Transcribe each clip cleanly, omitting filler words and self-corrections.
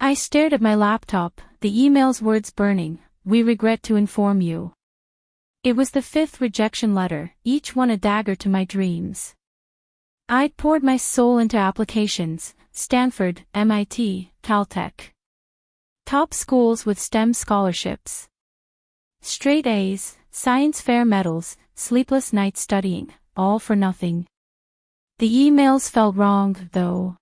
I stared at my laptop, the email's words burning. We regret to inform you. It was the fifth rejection letter, each one a dagger to my dreams. I'd poured my soul into applications, Stanford, MIT, Caltech. Top schools with STEM scholarships. Straight A's, science fair medals, sleepless nights studying, all for nothing. The emails felt wrong, though.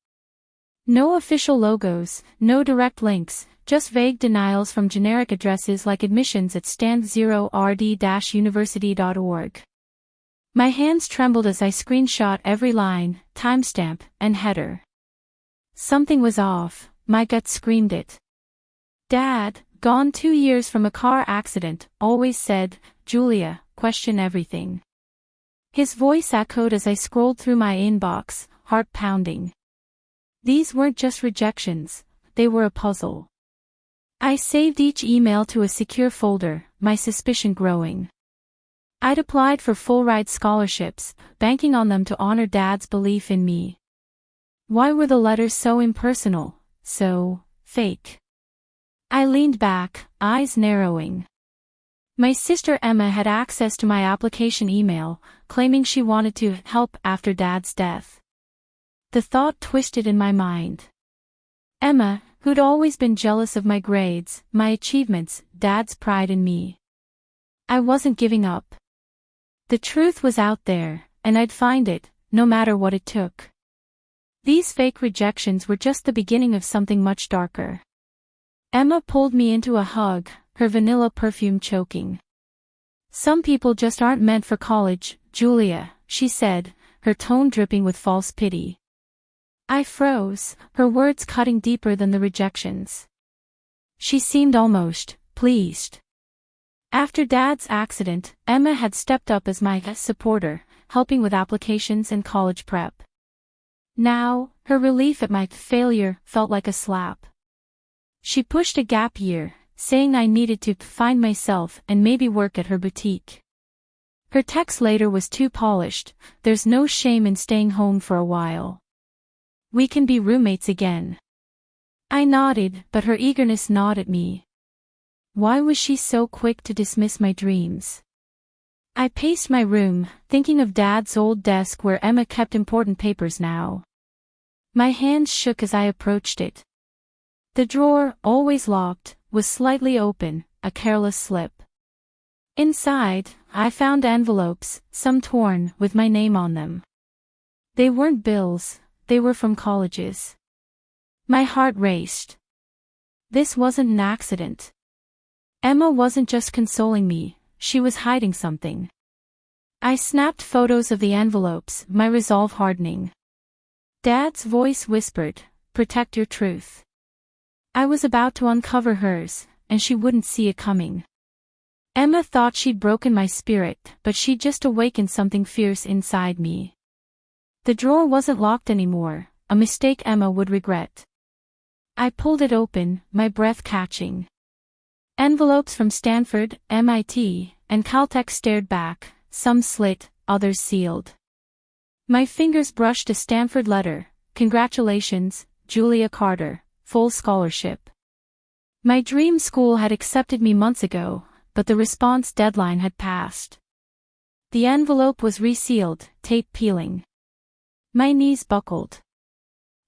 No official logos, no direct links, just vague denials from generic addresses like admissions at stand0rd-university.org. My hands trembled as I screenshot every line, timestamp, and header. Something was off, my gut screamed it. Dad, gone 2 years from a car accident, always said, Julia, question everything. His voice echoed as I scrolled through my inbox, heart pounding. These weren't just rejections, they were a puzzle. I saved each email to a secure folder, my suspicion growing. I'd applied for full-ride scholarships, banking on them to honor Dad's belief in me. Why were the letters so impersonal, so fake? I leaned back, eyes narrowing. My sister Emma had access to my application email, claiming she wanted to help after Dad's death. The thought twisted in my mind. Emma, who'd always been jealous of my grades, my achievements, Dad's pride in me. I wasn't giving up. The truth was out there, and I'd find it, no matter what it took. These fake rejections were just the beginning of something much darker. Emma pulled me into a hug, her vanilla perfume choking. Some people just aren't meant for college, Julia, she said, her tone dripping with false pity. I froze, her words cutting deeper than the rejections. She seemed almost pleased. After Dad's accident, Emma had stepped up as my supporter, helping with applications and college prep. Now, her relief at my failure felt like a slap. She pushed a gap year, saying I needed to find myself and maybe work at her boutique. Her text later was too polished, there's no shame in staying home for a while. We can be roommates again. I nodded, but her eagerness gnawed at me. Why was she so quick to dismiss my dreams? I paced my room, thinking of Dad's old desk where Emma kept important papers now. My hands shook as I approached it. The drawer, always locked, was slightly open, a careless slip. Inside, I found envelopes, some torn, with my name on them. They weren't bills, they were from colleges. My heart raced. This wasn't an accident. Emma wasn't just consoling me, she was hiding something. I snapped photos of the envelopes, my resolve hardening. Dad's voice whispered, "Protect your truth." I was about to uncover hers, and she wouldn't see it coming. Emma thought she'd broken my spirit, but she'd just awakened something fierce inside me. The drawer wasn't locked anymore, a mistake Emma would regret. I pulled it open, my breath catching. Envelopes from Stanford, MIT, and Caltech stared back, some slit, others sealed. My fingers brushed a Stanford letter, "Congratulations, Julia Carter, full scholarship." My dream school had accepted me months ago, but the response deadline had passed. The envelope was resealed, tape peeling. My knees buckled.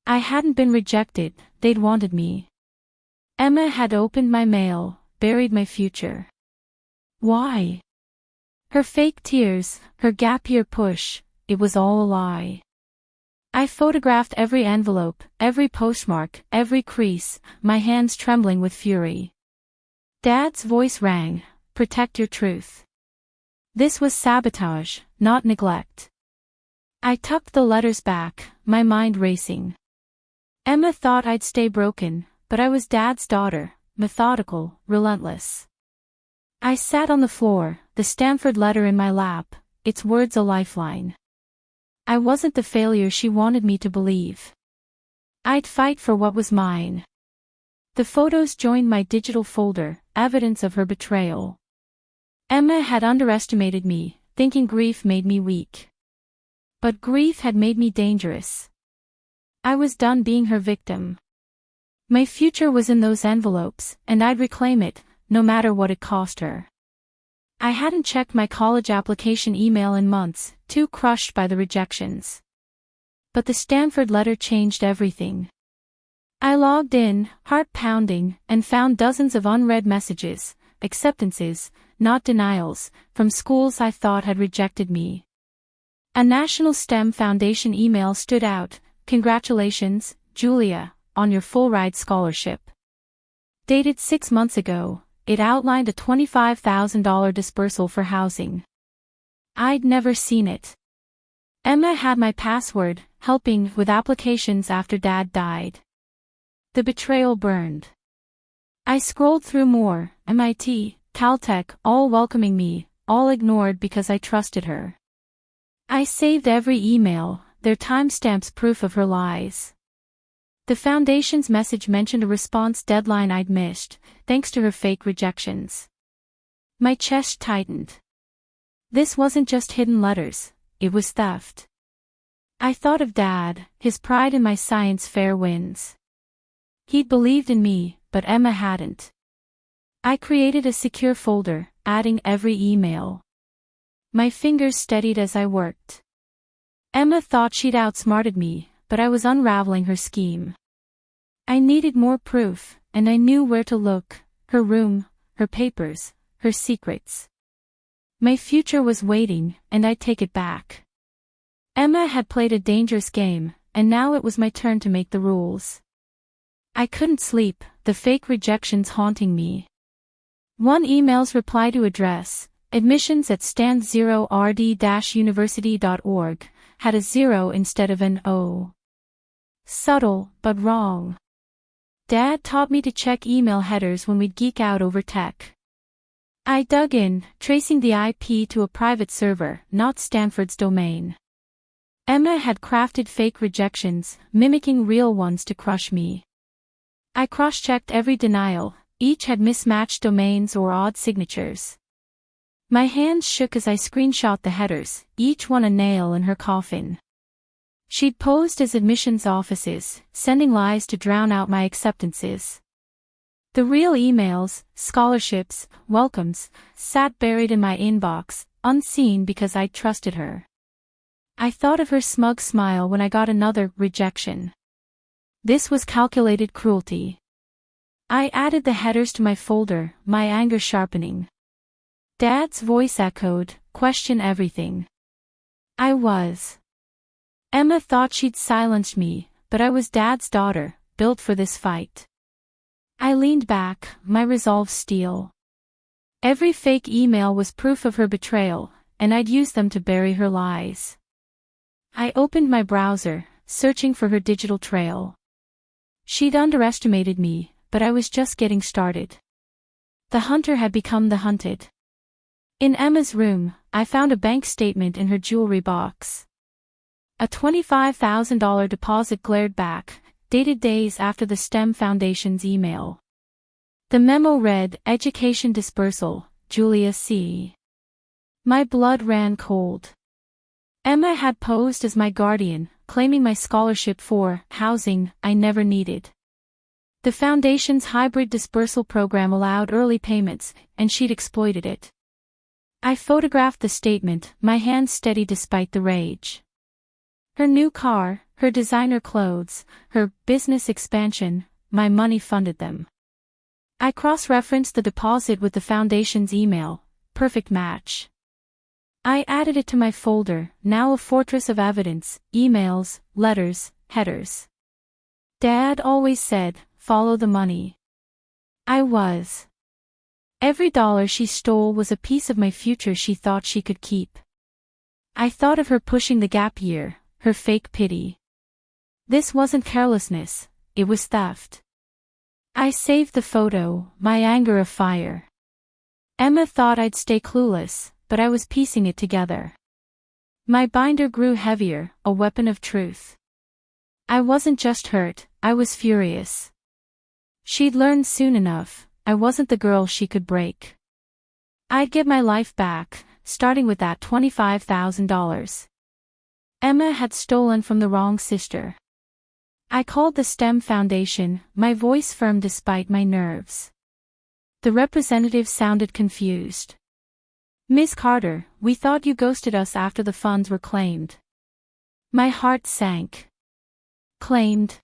I hadn't been rejected, they'd wanted me. Emma had opened my mail, buried my future. Why? Her fake tears, her gap year push, it was all a lie. I photographed every envelope, every postmark, every crease, my hands trembling with fury. Dad's voice rang, "Protect your truth." This was sabotage, not neglect. I tucked the letters back, my mind racing. Emma thought I'd stay broken, but I was Dad's daughter, methodical, relentless. I sat on the floor, the Stanford letter in my lap, its words a lifeline. I wasn't the failure she wanted me to believe. I'd fight for what was mine. The photos joined my digital folder, evidence of her betrayal. Emma had underestimated me, thinking grief made me weak. But grief had made me dangerous. I was done being her victim. My future was in those envelopes, and I'd reclaim it, no matter what it cost her. I hadn't checked my college application email in months, too crushed by the rejections. But the Stanford letter changed everything. I logged in, heart pounding, and found dozens of unread messages, acceptances, not denials, from schools I thought had rejected me. A National STEM Foundation email stood out: "Congratulations, Julia, on your full-ride scholarship." Dated 6 months ago, it outlined a $25,000 dispersal for housing. I'd never seen it. Emma had my password, helping with applications after Dad died. The betrayal burned. I scrolled through more: MIT, Caltech, all welcoming me, all ignored because I trusted her. I saved every email, their timestamps proof of her lies. The foundation's message mentioned a response deadline I'd missed, thanks to her fake rejections. My chest tightened. This wasn't just hidden letters, it was theft. I thought of Dad, his pride in my science fair wins. He'd believed in me, but Emma hadn't. I created a secure folder, adding every email. My fingers steadied as I worked. Emma thought she'd outsmarted me, but I was unraveling her scheme. I needed more proof, and I knew where to look: her room, her papers, her secrets. My future was waiting, and I'd take it back. Emma had played a dangerous game, and now it was my turn to make the rules. I couldn't sleep, the fake rejections haunting me. One email's reply to address, admissions@stand0rd-university.org, had a 0 instead of an O. Subtle, but wrong. Dad taught me to check email headers when we'd geek out over tech. I dug in, tracing the IP to a private server, not Stanford's domain. Emma had crafted fake rejections, mimicking real ones to crush me. I cross-checked every denial, each had mismatched domains or odd signatures. My hands shook as I screenshot the headers, each one a nail in her coffin. She'd posed as admissions offices, sending lies to drown out my acceptances. The real emails, scholarships, welcomes, sat buried in my inbox, unseen because I'd trusted her. I thought of her smug smile when I got another rejection. This was calculated cruelty. I added the headers to my folder, my anger sharpening. Dad's voice echoed, "Question everything." I was. Emma thought she'd silenced me, but I was Dad's daughter, built for this fight. I leaned back, my resolve steel. Every fake email was proof of her betrayal, and I'd use them to bury her lies. I opened my browser, searching for her digital trail. She'd underestimated me, but I was just getting started. The hunter had become the hunted. In Emma's room, I found a bank statement in her jewelry box. A $25,000 deposit glared back, dated days after the STEM Foundation's email. The memo read, "Education dispersal, Julia C." My blood ran cold. Emma had posed as my guardian, claiming my scholarship for housing I never needed. The Foundation's hybrid dispersal program allowed early payments, and she'd exploited it. I photographed the statement, my hands steady despite the rage. Her new car, her designer clothes, her business expansion, my money funded them. I cross-referenced the deposit with the Foundation's email, perfect match. I added it to my folder, now a fortress of evidence, emails, letters, headers. Dad always said, "Follow the money." I was. Every dollar she stole was a piece of my future she thought she could keep. I thought of her pushing the gap year, her fake pity. This wasn't carelessness, it was theft. I saved the photo, my anger afire. Emma thought I'd stay clueless, but I was piecing it together. My binder grew heavier, a weapon of truth. I wasn't just hurt, I was furious. She'd learned soon enough, I wasn't the girl she could break. I'd get my life back, starting with that $25,000. Emma had stolen from the wrong sister. I called the STEM Foundation, my voice firm despite my nerves. The representative sounded confused. "Miss Carter, we thought you ghosted us after the funds were claimed." My heart sank. Claimed?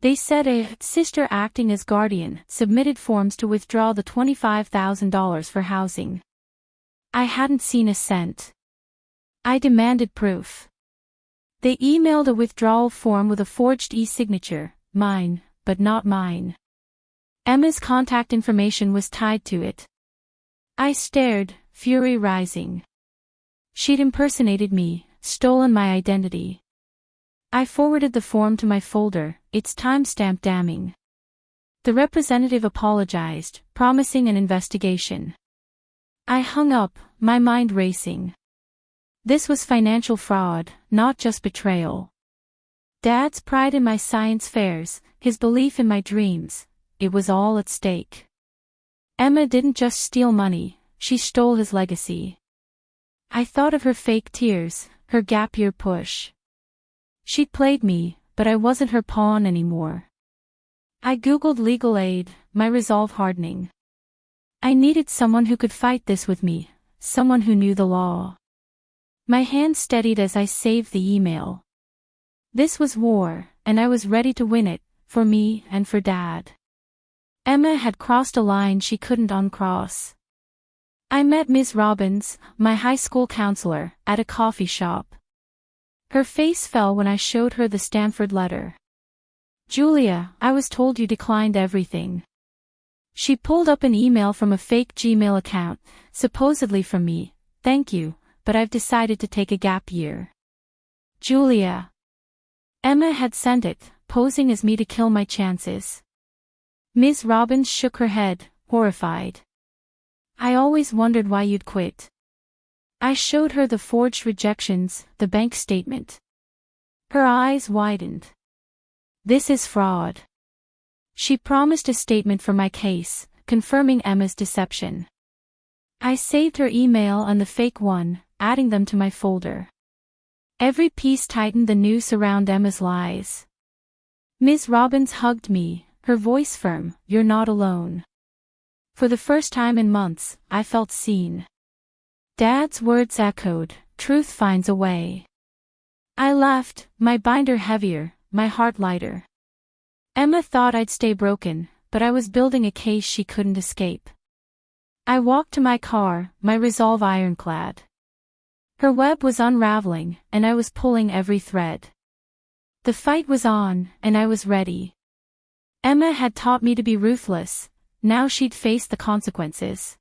They said a sister acting as guardian submitted forms to withdraw the $25,000 for housing. I hadn't seen a cent. I demanded proof. They emailed a withdrawal form with a forged e-signature, mine, but not mine. Emma's contact information was tied to it. I stared, fury rising. She'd impersonated me, stolen my identity. I forwarded the form to my folder, its timestamp damning. The representative apologized, promising an investigation. I hung up, my mind racing. This was financial fraud, not just betrayal. Dad's pride in my science fairs, his belief in my dreams, it was all at stake. Emma didn't just steal money, she stole his legacy. I thought of her fake tears, her gap year push. She'd played me, but I wasn't her pawn anymore. I googled legal aid, my resolve hardening. I needed someone who could fight this with me, someone who knew the law. My hand steadied as I saved the email. This was war, and I was ready to win it, for me and for Dad. Emma had crossed a line she couldn't uncross. I met Ms. Robbins, my high school counselor, at a coffee shop. Her face fell when I showed her the Stanford letter. "Julia, I was told you declined everything." She pulled up an email from a fake Gmail account, supposedly from me. "Thank you, but I've decided to take a gap year." Julia. Emma had sent it, posing as me to kill my chances. Ms. Robbins shook her head, horrified. "I always wondered why you'd quit." I showed her the forged rejections, the bank statement. Her eyes widened. "This is fraud." She promised a statement for my case, confirming Emma's deception. I saved her email and the fake one, adding them to my folder. Every piece tightened the noose around Emma's lies. Ms. Robbins hugged me, her voice firm. "You're not alone." For the first time in months, I felt seen. Dad's words echoed, "Truth finds a way." I left, my binder heavier, my heart lighter. Emma thought I'd stay broken, but I was building a case she couldn't escape. I walked to my car, my resolve ironclad. Her web was unraveling, and I was pulling every thread. The fight was on, and I was ready. Emma had taught me to be ruthless, now she'd face the consequences.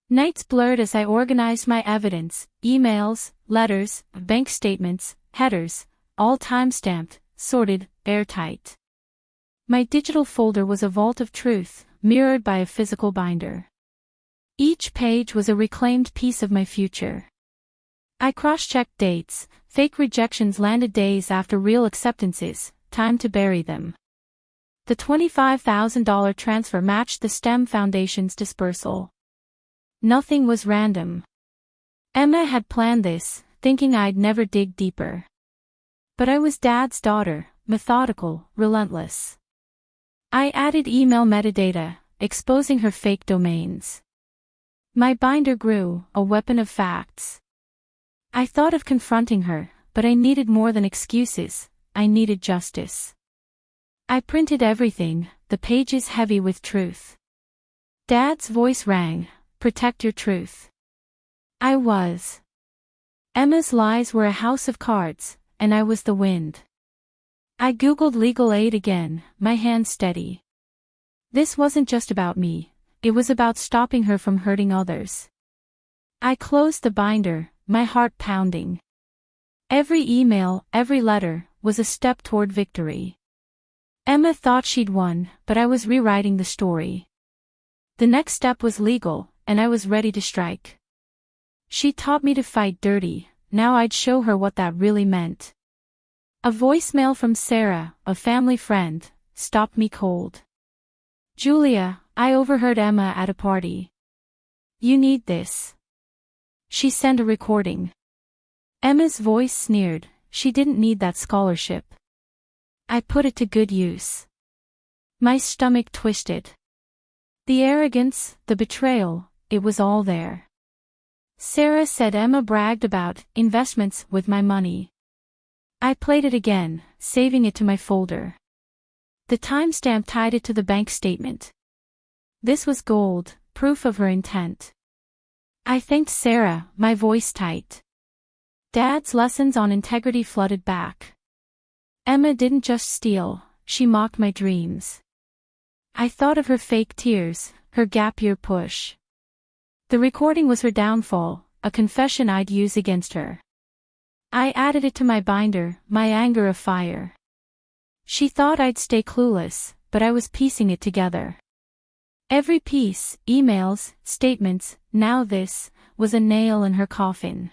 Nights blurred as I organized my evidence, emails, letters, bank statements, headers, all time-stamped, sorted, airtight. My digital folder was a vault of truth, mirrored by a physical binder. Each page was a reclaimed piece of my future. I cross-checked dates, fake rejections landed days after real acceptances, time to bury them. The $25,000 transfer matched the STEM Foundation's dispersal. Nothing was random. Emma had planned this, thinking I'd never dig deeper. But I was Dad's daughter, methodical, relentless. I added email metadata, exposing her fake domains. My binder grew, a weapon of facts. I thought of confronting her, but I needed more than excuses, I needed justice. I printed everything, the pages heavy with truth. Dad's voice rang, "Protect your truth." I was. Emma's lies were a house of cards, and I was the wind. I googled legal aid again, my hand steady. This wasn't just about me, it was about stopping her from hurting others. I closed the binder, my heart pounding. Every email, every letter, was a step toward victory. Emma thought she'd won, but I was rewriting the story. The next step was legal, and I was ready to strike. She taught me to fight dirty, now I'd show her what that really meant. A voicemail from Sarah, a family friend, stopped me cold. "Julia, I overheard Emma at a party. You need this." She sent a recording. Emma's voice sneered, she didn't need that scholarship. I put it to good use. My stomach twisted. The arrogance, the betrayal, it was all there. Sarah said Emma bragged about investments with my money. I played it again, saving it to my folder. The timestamp tied it to the bank statement. This was gold, proof of her intent. I thanked Sarah, my voice tight. Dad's lessons on integrity flooded back. Emma didn't just steal, she mocked my dreams. I thought of her fake tears, her gap year push. The recording was her downfall, a confession I'd use against her. I added it to my binder, my anger afire. She thought I'd stay clueless, but I was piecing it together. Every piece, emails, statements, now this, was a nail in her coffin.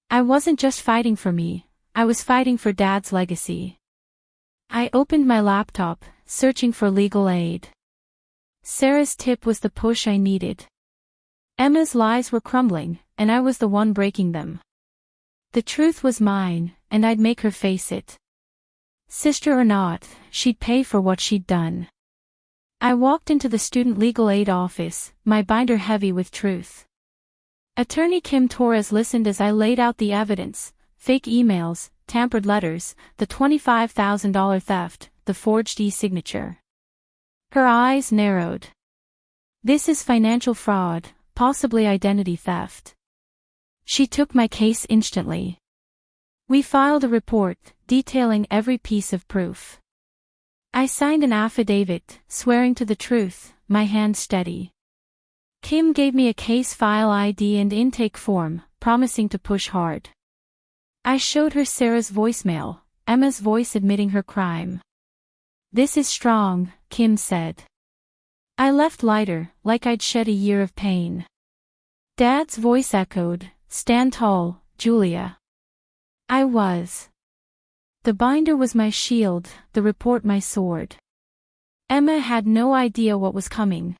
I wasn't just fighting for me, I was fighting for Dad's legacy. I opened my laptop, searching for legal aid. Sarah's tip was the push I needed. Emma's lies were crumbling, and I was the one breaking them. The truth was mine, and I'd make her face it. Sister or not, she'd pay for what she'd done. I walked into the student legal aid office, my binder heavy with truth. Attorney Kim Torres listened as I laid out the evidence: fake emails, tampered letters, the $25,000 theft, the forged e-signature. Her eyes narrowed. This is financial fraud, possibly identity theft. She took my case instantly. We filed a report, detailing every piece of proof. I signed an affidavit, swearing to the truth, my hand steady. Kim gave me a case file ID and intake form, promising to push hard. I showed her Sarah's voicemail, Emma's voice admitting her crime. This is strong, Kim said. I left lighter, like I'd shed a year of pain. Dad's voice echoed, stand tall, Julia. I was. The binder was my shield, the report my sword. Emma had no idea what was coming.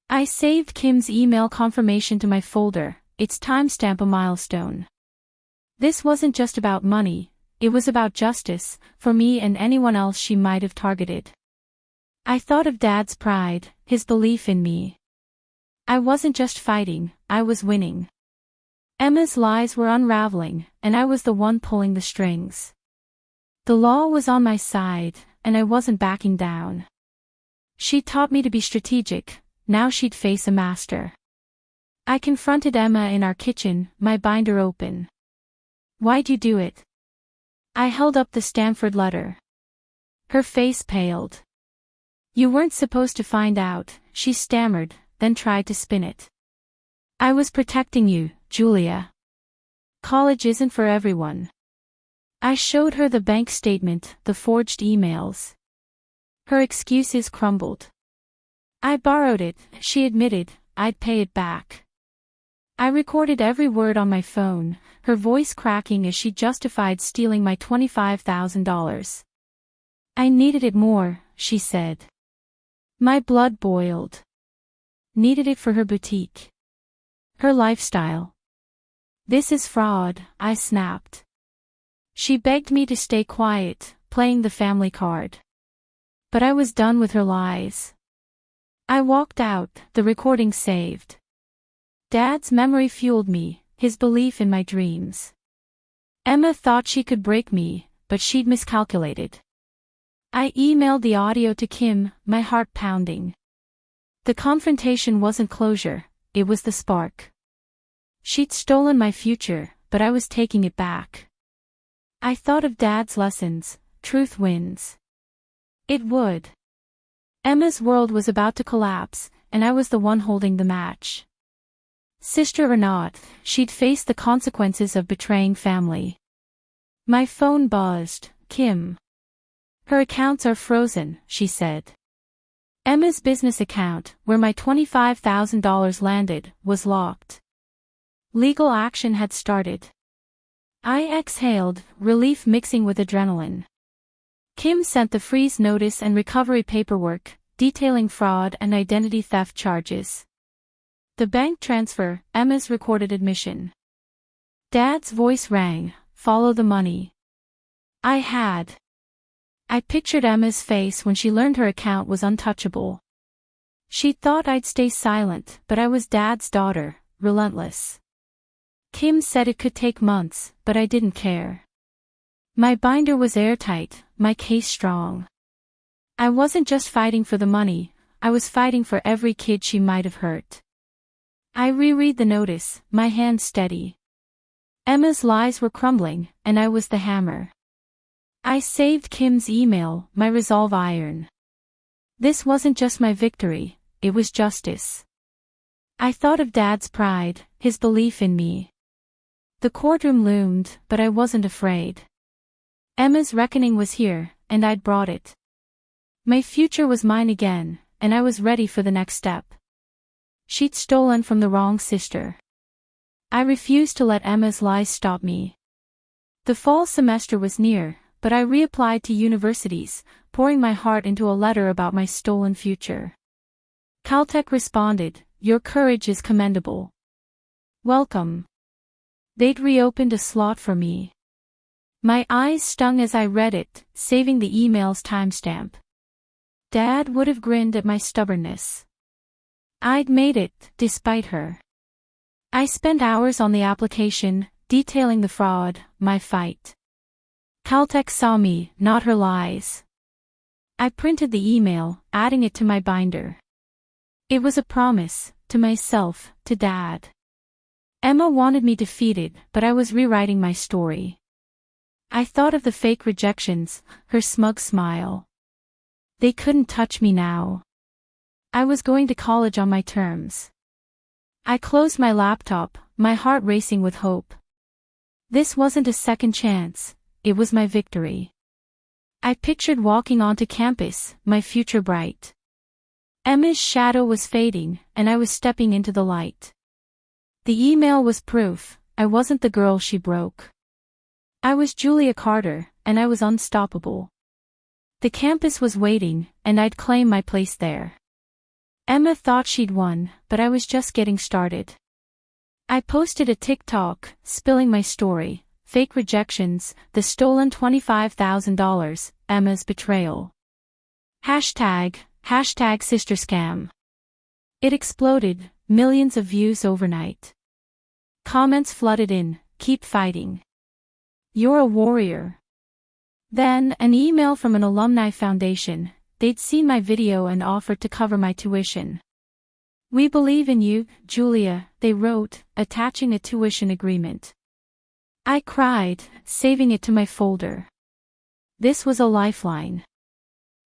I saved Kim's email confirmation to my folder, its timestamp a milestone. This wasn't just about money, it was about justice, for me and anyone else she might have targeted. I thought of Dad's pride, his belief in me. I wasn't just fighting, I was winning. Emma's lies were unraveling, and I was the one pulling the strings. The law was on my side, and I wasn't backing down. She taught me to be strategic, now she'd face a master. I confronted Emma in our kitchen, my binder open. Why'd you do it? I held up the Stanford letter. Her face paled. You weren't supposed to find out, she stammered, then tried to spin it. I was protecting you, Julia. College isn't for everyone. I showed her the bank statement, the forged emails. Her excuses crumbled. I borrowed it, she admitted, I'd pay it back. I recorded every word on my phone, her voice cracking as she justified stealing my $25,000. I needed it more, she said. My blood boiled. Needed it for her boutique. Her lifestyle. This is fraud, I snapped. She begged me to stay quiet, playing the family card. But I was done with her lies. I walked out, the recording saved. Dad's memory fueled me, his belief in my dreams. Emma thought she could break me, but she'd miscalculated. I emailed the audio to Kim, my heart pounding. The confrontation wasn't closure, it was the spark. She'd stolen my future, but I was taking it back. I thought of Dad's lessons, truth wins. It would. Emma's world was about to collapse, and I was the one holding the match. Sister or not, she'd face the consequences of betraying family. My phone buzzed, Kim. Her accounts are frozen, she said. Emma's business account, where my $25,000 landed, was locked. Legal action had started. I exhaled, relief mixing with adrenaline. Kim sent the freeze notice and recovery paperwork, detailing fraud and identity theft charges. The bank transfer, Emma's recorded admission. Dad's voice rang, follow the money. I had. I pictured Emma's face when she learned her account was untouchable. She thought I'd stay silent, but I was Dad's daughter, relentless. Kim said it could take months, but I didn't care. My binder was airtight, my case strong. I wasn't just fighting for the money, I was fighting for every kid she might have hurt. I reread the notice, my hand steady. Emma's lies were crumbling, and I was the hammer. I saved Kim's email, my resolve iron. This wasn't just my victory, it was justice. I thought of Dad's pride, his belief in me. The courtroom loomed, but I wasn't afraid. Emma's reckoning was here, and I'd brought it. My future was mine again, and I was ready for the next step. She'd stolen from the wrong sister. I refused to let Emma's lies stop me. The fall semester was near, but I reapplied to universities, pouring my heart into a letter about my stolen future. Caltech responded, "Your courage is commendable. Welcome." They'd reopened a slot for me. My eyes stung as I read it, saving the email's timestamp. Dad would have grinned at my stubbornness. I'd made it, despite her. I spent hours on the application, detailing the fraud, my fight. Caltech saw me, not her lies. I printed the email, adding it to my binder. It was a promise, to myself, to Dad. Emma wanted me defeated, but I was rewriting my story. I thought of the fake rejections, her smug smile. They couldn't touch me now. I was going to college on my terms. I closed my laptop, my heart racing with hope. This wasn't a second chance, it was my victory. I pictured walking onto campus, my future bright. Emma's shadow was fading, and I was stepping into the light. The email was proof, I wasn't the girl she broke. I was Julia Carter, and I was unstoppable. The campus was waiting, and I'd claim my place there. Emma thought she'd won, but I was just getting started. I posted a TikTok, spilling my story, fake rejections, the stolen $25,000, Emma's betrayal. Hashtag sister scam. It exploded, millions of views overnight. Comments flooded in, "Keep fighting. You're a warrior." Then, an email from an alumni foundation. They'd seen my video and offered to cover my tuition. "We believe in you, Julia," they wrote, attaching a tuition agreement. I cried, saving it to my folder. This was a lifeline.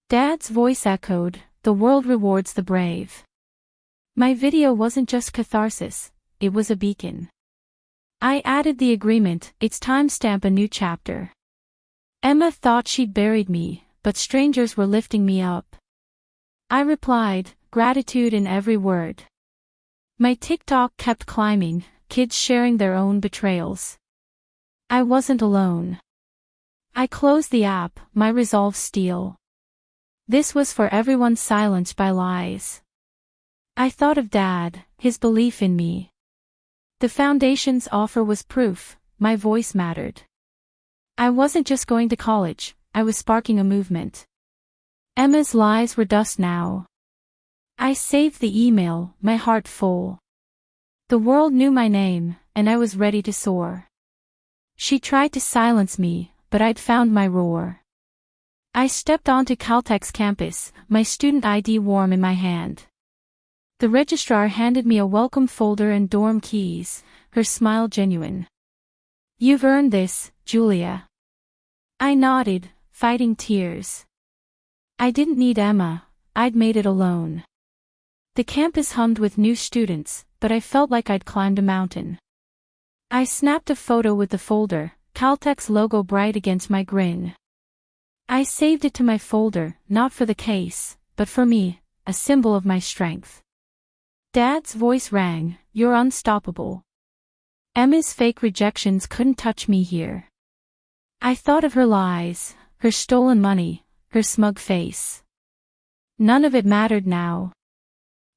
Dad's voice echoed, "The world rewards the brave." My video wasn't just catharsis, it was a beacon. I added the agreement, its timestamp a new chapter. Emma thought she'd buried me, but strangers were lifting me up. I replied, gratitude in every word. My TikTok kept climbing, kids sharing their own betrayals. I wasn't alone. I closed the app, my resolve steel. This was for everyone silenced by lies. I thought of Dad, his belief in me. The foundation's offer was proof, my voice mattered. I wasn't just going to college, I was sparking a movement. Emma's lies were dust now. I saved the email, my heart full. The world knew my name, and I was ready to soar. She tried to silence me, but I'd found my roar. I stepped onto Caltech's campus, my student ID warm in my hand. The registrar handed me a welcome folder and dorm keys, her smile genuine. "You've earned this, Julia." I nodded, fighting tears. I didn't need Emma, I'd made it alone. The campus hummed with new students, but I felt like I'd climbed a mountain. I snapped a photo with the folder, Caltech's logo bright against my grin. I saved it to my folder, not for the case, but for me, a symbol of my strength. Dad's voice rang, "You're unstoppable." Emma's fake rejections couldn't touch me here. I thought of her lies, her stolen money, her smug face. None of it mattered now.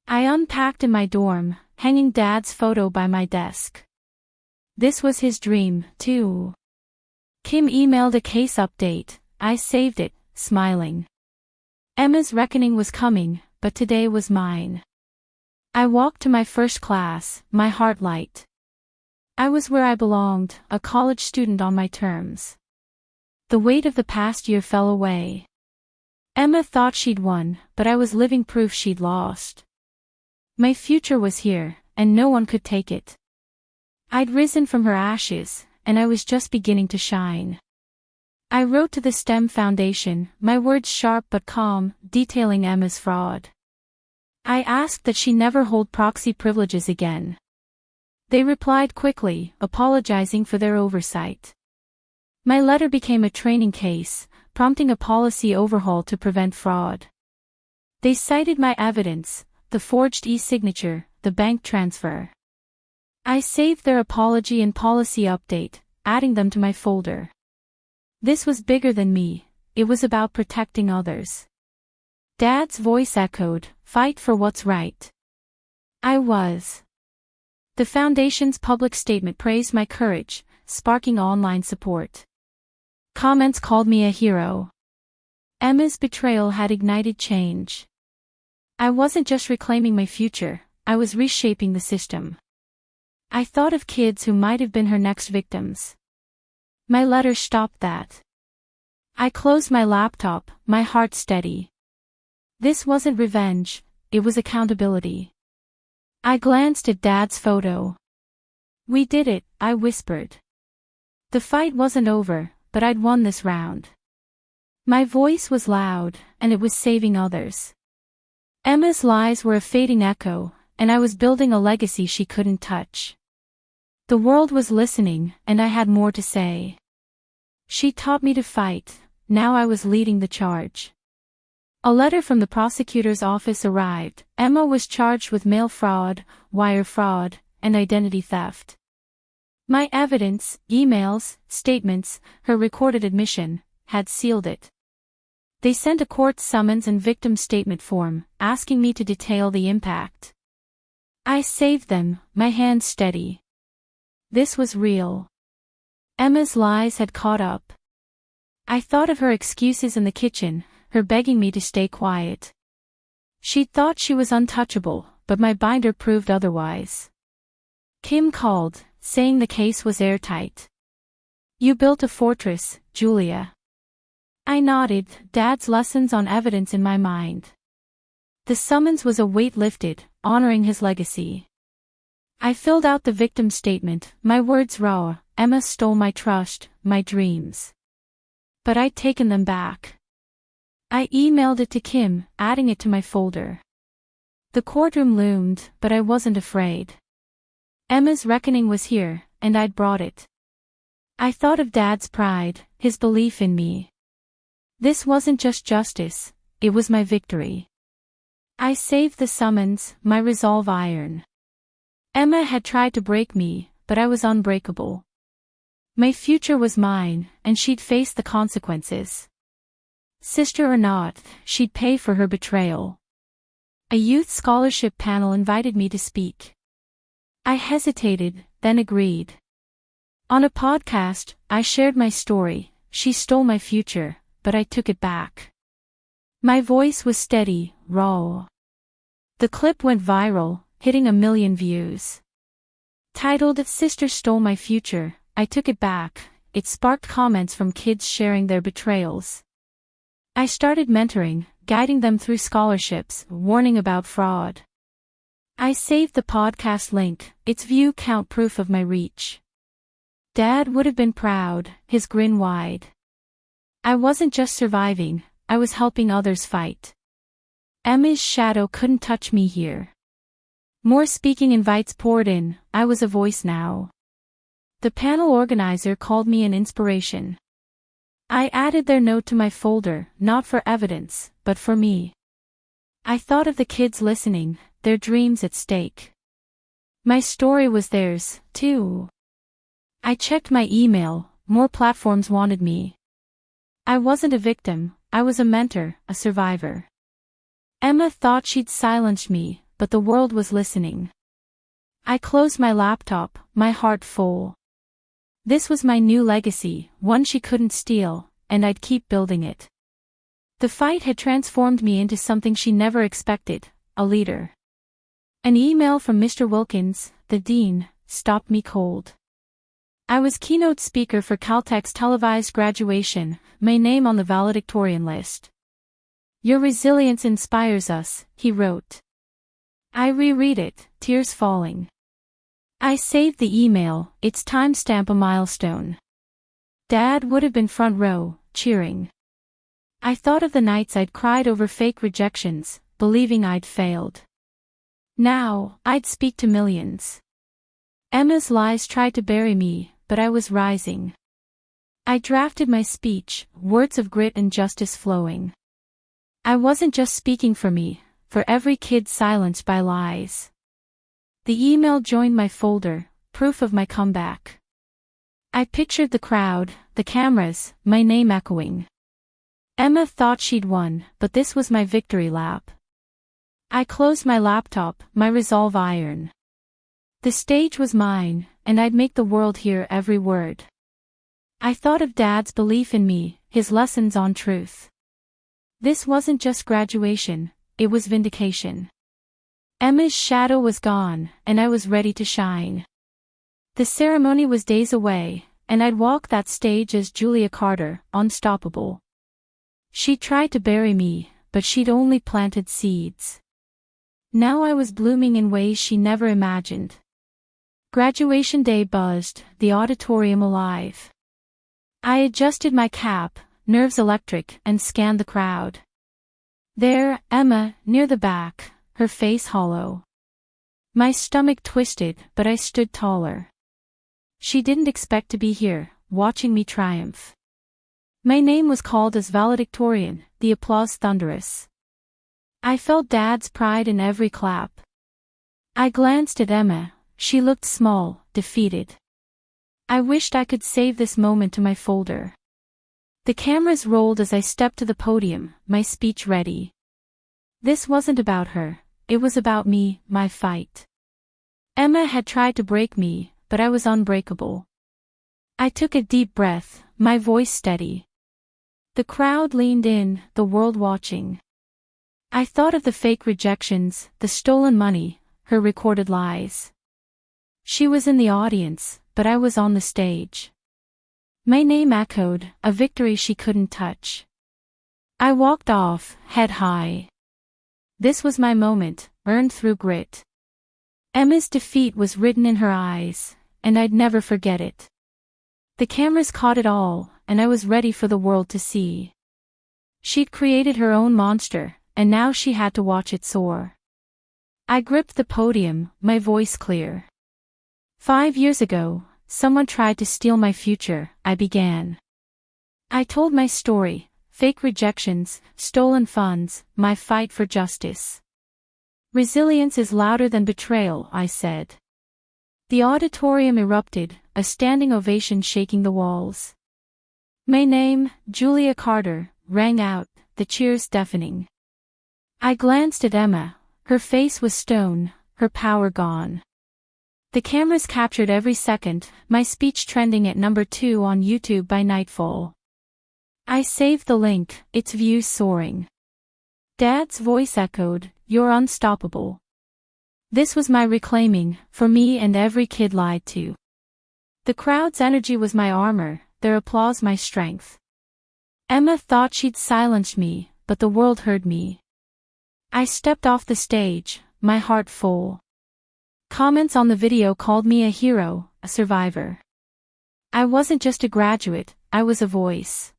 I unpacked in my dorm, hanging Dad's photo by my desk. This was his dream, too. Kim emailed a case update, I saved it, smiling. Emma's reckoning was coming, but today was mine. I walked to my first class, my heart light. I was where I belonged, a college student on my terms. The weight of the past year fell away. Emma thought she'd won, but I was living proof she'd lost. My future was here, and no one could take it. I'd risen from her ashes, and I was just beginning to shine. I wrote to the STEM Foundation, my words sharp but calm, detailing Emma's fraud. I asked that she never hold proxy privileges again. They replied quickly, apologizing for their oversight. My letter became a training case, prompting a policy overhaul to prevent fraud. They cited my evidence, the forged e-signature, the bank transfer. I saved their apology and policy update, adding them to my folder. This was bigger than me, it was about protecting others. Dad's voice echoed, "Fight for what's right." I was. The Foundation's public statement praised my courage, sparking online support. Comments called me a hero. Emma's betrayal had ignited change. I wasn't just reclaiming my future, I was reshaping the system. I thought of kids who might have been her next victims. My letter stopped that. I closed my laptop, my heart steady. This wasn't revenge, it was accountability. I glanced at Dad's photo. "We did it," I whispered. The fight wasn't over, but I'd won this round. My voice was loud, and it was saving others. Emma's lies were a fading echo, and I was building a legacy she couldn't touch. The world was listening, and I had more to say. She taught me to fight, now I was leading the charge. A letter from the prosecutor's office arrived. Emma was charged with mail fraud, wire fraud, and identity theft. My evidence, emails, statements, her recorded admission, had sealed it. They sent a court summons and victim statement form, asking me to detail the impact. I saved them, my hands steady. This was real. Emma's lies had caught up. I thought of her excuses in the kitchen, her begging me to stay quiet. She'd thought she was untouchable, but my binder proved otherwise. Kim called, saying the case was airtight. "You built a fortress, Julia." I nodded, Dad's lessons on evidence in my mind. The summons was a weight lifted, honoring his legacy. I filled out the victim statement, my words raw. Emma stole my trust, my dreams. But I'd taken them back. I emailed it to Kim, adding it to my folder. The courtroom loomed, but I wasn't afraid. Emma's reckoning was here, and I'd brought it. I thought of Dad's pride, his belief in me. This wasn't just justice, it was my victory. I saved the summons, my resolve iron. Emma had tried to break me, but I was unbreakable. My future was mine, and she'd face the consequences. Sister or not, she'd pay for her betrayal. A youth scholarship panel invited me to speak. I hesitated, then agreed. On a podcast, I shared my story. She stole my future, but I took it back. My voice was steady, raw. The clip went viral, hitting 1 million views. Titled "Sister Stole My Future, I Took It Back," it sparked comments from kids sharing their betrayals. I started mentoring, guiding them through scholarships, warning about fraud. I saved the podcast link, its view count proof of my reach. Dad would have been proud, his grin wide. I wasn't just surviving, I was helping others fight. Emma's shadow couldn't touch me here. More speaking invites poured in, I was a voice now. The panel organizer called me an inspiration. I added their note to my folder, not for evidence, but for me. I thought of the kids listening, their dreams at stake. My story was theirs, too. I checked my email, more platforms wanted me. I wasn't a victim, I was a mentor, a survivor. Emma thought she'd silenced me, but the world was listening. I closed my laptop, my heart full. This was my new legacy, one she couldn't steal, and I'd keep building it. The fight had transformed me into something she never expected, a leader. An email from Mr. Wilkins, the dean, stopped me cold. I was keynote speaker for Caltech's televised graduation, my name on the valedictorian list. "Your resilience inspires us," he wrote. I reread it, tears falling. I saved the email, its timestamp a milestone. Dad would have been front row, cheering. I thought of the nights I'd cried over fake rejections, believing I'd failed. Now, I'd speak to millions. Emma's lies tried to bury me, but I was rising. I drafted my speech, words of grit and justice flowing. I wasn't just speaking for me, for every kid silenced by lies. The email joined my folder, proof of my comeback. I pictured the crowd, the cameras, my name echoing. Emma thought she'd won, but this was my victory lap. I closed my laptop, my resolve iron. The stage was mine, and I'd make the world hear every word. I thought of Dad's belief in me, his lessons on truth. This wasn't just graduation, it was vindication. Emma's shadow was gone, and I was ready to shine. The ceremony was days away, and I'd walk that stage as Julia Carter, unstoppable. She tried to bury me, but she'd only planted seeds. Now I was blooming in ways she never imagined. Graduation day buzzed, the auditorium alive. I adjusted my cap, nerves electric, and scanned the crowd. There, Emma, near the back, her face hollow. My stomach twisted, but I stood taller. She didn't expect to be here, watching me triumph. My name was called as valedictorian, the applause thunderous. I felt Dad's pride in every clap. I glanced at Emma, she looked small, defeated. I wished I could save this moment to my folder. The cameras rolled as I stepped to the podium, my speech ready. This wasn't about her, it was about me, my fight. Emma had tried to break me, but I was unbreakable. I took a deep breath, my voice steady. The crowd leaned in, the world watching. I thought of the fake rejections, the stolen money, her recorded lies. She was in the audience, but I was on the stage. My name echoed, a victory she couldn't touch. I walked off, head high. This was my moment, earned through grit. Emma's defeat was written in her eyes, and I'd never forget it. The cameras caught it all, and I was ready for the world to see. She'd created her own monster, and now she had to watch it soar. I gripped the podium, my voice clear. 5 years ago, someone tried to steal my future, I began. I told my story, fake rejections, stolen funds, my fight for justice. Resilience is louder than betrayal, I said. The auditorium erupted, a standing ovation shaking the walls. My name, Julia Carter, rang out, the cheers deafening. I glanced at Emma, her face was stone, her power gone. The cameras captured every second, my speech trending at number 2 on YouTube by nightfall. I saved the link, its views soaring. Dad's voice echoed, "You're unstoppable." This was my reclaiming, for me and every kid lied to. The crowd's energy was my armor, their applause my strength. Emma thought she'd silenced me, but the world heard me. I stepped off the stage, my heart full. Comments on the video called me a hero, a survivor. I wasn't just a graduate, I was a voice.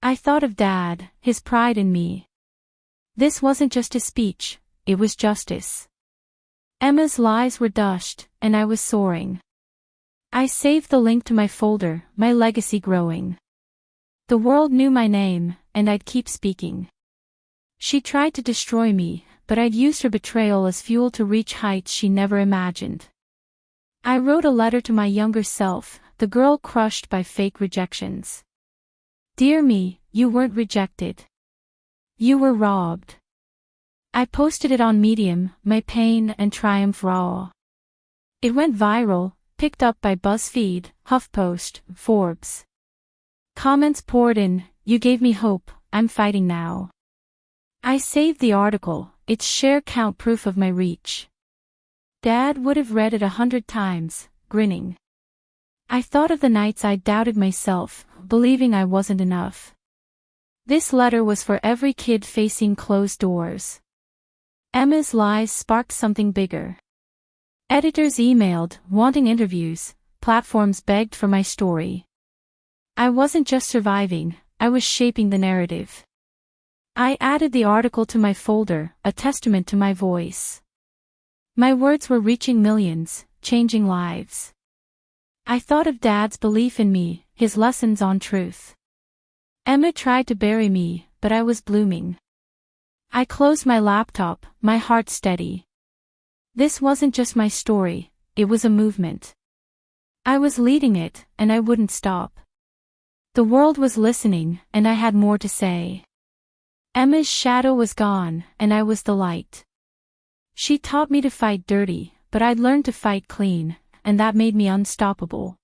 I thought of Dad, his pride in me. This wasn't just a speech, it was justice. Emma's lies were dushed, and I was soaring. I saved the link to my folder, my legacy growing. The world knew my name, and I'd keep speaking. She tried to destroy me, but I'd used her betrayal as fuel to reach heights she never imagined. I wrote a letter to my younger self, the girl crushed by fake rejections. Dear me, you weren't rejected. You were robbed. I posted it on Medium, my pain and triumph raw. It went viral, picked up by BuzzFeed, HuffPost, Forbes. Comments poured in, "You gave me hope, I'm fighting now. I saved the article, it's share count proof of my reach. Dad would have read it 100 times, grinning. I thought of the nights I doubted myself, believing I wasn't enough. This letter was for every kid facing closed doors. Emma's lies sparked something bigger. Editors emailed, wanting interviews, platforms begged for my story. I wasn't just surviving, I was shaping the narrative. I added the article to my folder, a testament to my voice. My words were reaching millions, changing lives. I thought of Dad's belief in me, his lessons on truth. Emma tried to bury me, but I was blooming. I closed my laptop, my heart steady. This wasn't just my story, it was a movement. I was leading it, and I wouldn't stop. The world was listening, and I had more to say. Emma's shadow was gone, and I was the light. She taught me to fight dirty, but I'd learned to fight clean, and that made me unstoppable.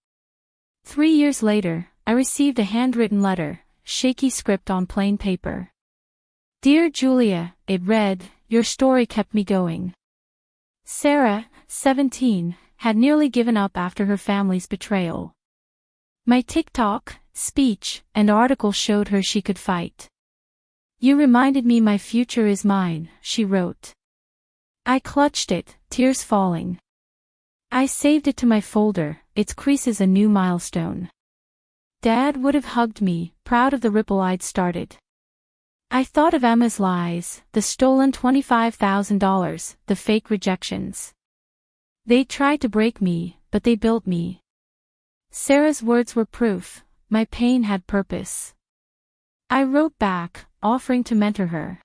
3 years later, I received a handwritten letter, shaky script on plain paper. Dear Julia, it read, your story kept me going. Sarah, 17, had nearly given up after her family's betrayal. My TikTok, speech, and article showed her she could fight. You reminded me my future is mine, she wrote. I clutched it, tears falling. I saved it to my folder, its creases a new milestone. Dad would have hugged me, proud of the ripple I'd started. I thought of Emma's lies, the stolen $25,000, the fake rejections. They tried to break me, but they built me. Sarah's words were proof, my pain had purpose. I wrote back, offering to mentor her.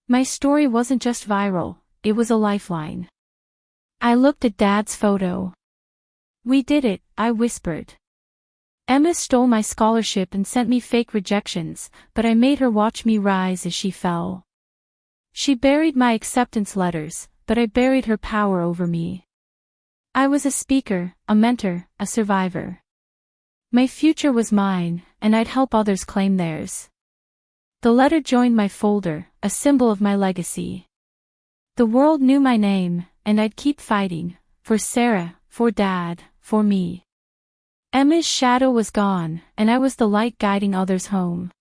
My story wasn't just viral, it was a lifeline. I looked at Dad's photo. We did it, I whispered. Emma stole my scholarship and sent me fake rejections, but I made her watch me rise as she fell. She buried my acceptance letters, but I buried her power over me. I was a speaker, a mentor, a survivor. My future was mine, and I'd help others claim theirs. The letter joined my folder, a symbol of my legacy. The world knew my name, and I'd keep fighting, for Sarah, for Dad, for me. Emma's shadow was gone, and I was the light guiding others home.